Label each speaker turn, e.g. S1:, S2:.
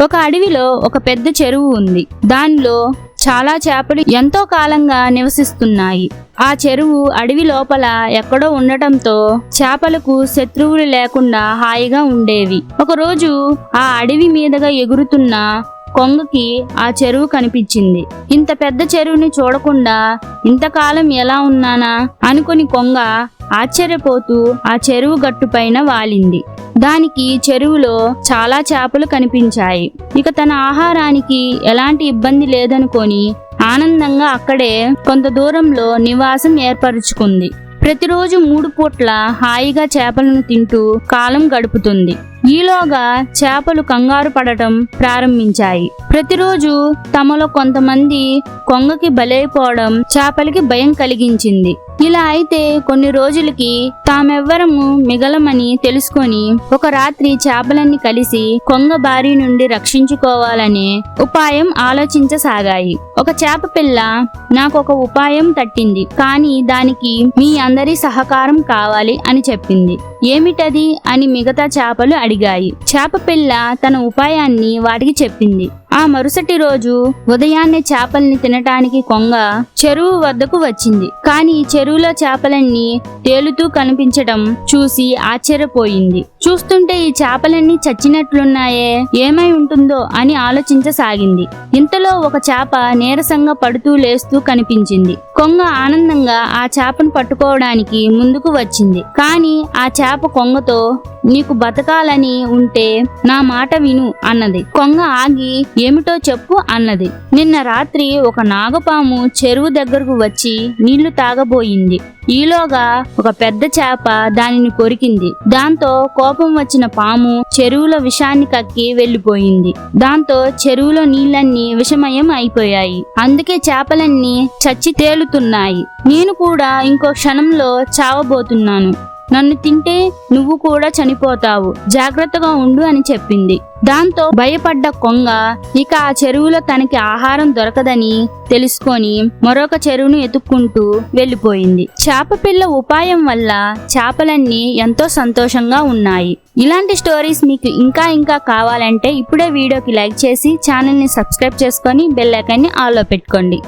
S1: ఒక అడవిలో ఒక పెద్ద చెరువు ఉంది. దానిలో చాలా చేపలు ఎంతో కాలంగా నివసిస్తున్నాయి. ఆ చెరువు అడవి లోపల ఎక్కడో ఉండటంతో చేపలకు శత్రువులు లేకుండా హాయిగా ఉండేవి. ఒకరోజు ఆ అడవి మీదుగా ఎగురుతున్న కొంగకి ఆ చెరువు కనిపించింది. ఇంత పెద్ద చెరువుని చూడకుండా ఇంతకాలం ఎలా ఉన్నానా అనుకుని కొంగ ఆశ్చర్యపోతూ ఆ చెరువు గట్టుపైన వాలింది. దానికి చెరువులో చాలా చేపలు కనిపించాయి. ఇక తన ఆహారానికి ఎలాంటి ఇబ్బంది లేదనుకొని ఆనందంగా అక్కడే కొంత దూరంలో నివాసం ఏర్పరుచుకుంది. ప్రతిరోజు 3 పూట్ల హాయిగా చేపలను తింటూ కాలం గడుపుతుంది. ఈలోగా చేపలు కంగారు పడటం ప్రారంభించాయి. ప్రతిరోజు తమలో కొంతమంది కొంగకి బలైపోవడం చేపలకి భయం కలిగించింది. ఇలా అయితే కొన్ని రోజులకి తామెవ్వరము మిగలమని తెలుసుకొని ఒక రాత్రి చేపలన్నీ కలిసి కొంగ బారి నుండి రక్షించుకోవాలనే ఉపాయం ఆలోచించసాగాయి. ఒక చేప పిల్ల నాకొక ఉపాయం తట్టింది, కానీ దానికి మీ అందరి సహకారం కావాలి అని చెప్పింది. ఏమిటది అని మిగతా చేపలు అడిగాయి. చేప పిల్ల తన ఉపాయాన్ని వాటికి చెప్పింది. ఆ మరుసటి రోజు ఉదయాన్నే చేపల్ని తినటానికి కొంగ చెరువు వద్దకు వచ్చింది. కానీ చెరువులో చేపలన్నీ తేలుతూ కనిపించడం చూసి ఆశ్చర్యపోయింది. చూస్తుంటే ఈ చేపలన్నీ చచ్చినట్లున్నాయే, ఏమై ఉంటుందో అని ఆలోచించసాగింది. ఇంతలో ఒక చేప నీరసంగా పడుతూ లేస్తూ కనిపించింది. కొంగ ఆనందంగా ఆ చేపను పట్టుకోవడానికి ముందుకు వచ్చింది. కానీ ఆ చేప కొంగతో నీకు బతకాలని ఉంటే నా మాట విను అన్నది. కొంగ ఆగి ఏమిటో చెప్పు అన్నది. నిన్న రాత్రి ఒక నాగపాము చెరువు దగ్గరకు వచ్చి నీళ్లు తాగబోయింది. ఈలోగా ఒక పెద్ద చేప దానిని కొరికింది. దాంతో కోపం వచ్చిన పాము చెరువులో విషాన్ని కక్కి వెళ్లిపోయింది. దాంతో చెరువులో నీళ్లన్నీ విషమయం అయిపోయాయి. అందుకే చేపలన్నీ చచ్చి తేలుతున్నాయి. నేను కూడా ఇంకో క్షణంలో చావబోతున్నాను. నన్ను తింటే నువ్వు కూడా చనిపోతావు, జాగ్రత్తగా ఉండు అని చెప్పింది. దాంతో భయపడ్డ కొంగ ఇక ఆ చెరువులో తనకి ఆహారం దొరకదని తెలుసుకొని మరొక చెరువును ఎత్తుక్కుంటూ వెళ్లిపోయింది. చేప పిల్ల ఉపాయం వల్ల చేపలన్నీ ఎంతో సంతోషంగా ఉన్నాయి. ఇలాంటి స్టోరీస్ మీకు ఇంకా కావాలంటే ఇప్పుడే వీడియోకి లైక్ చేసి ఛానల్ని సబ్స్క్రైబ్ చేసుకొని బెల్ ఐకాన్ని ఆల్లో పెట్టుకోండి.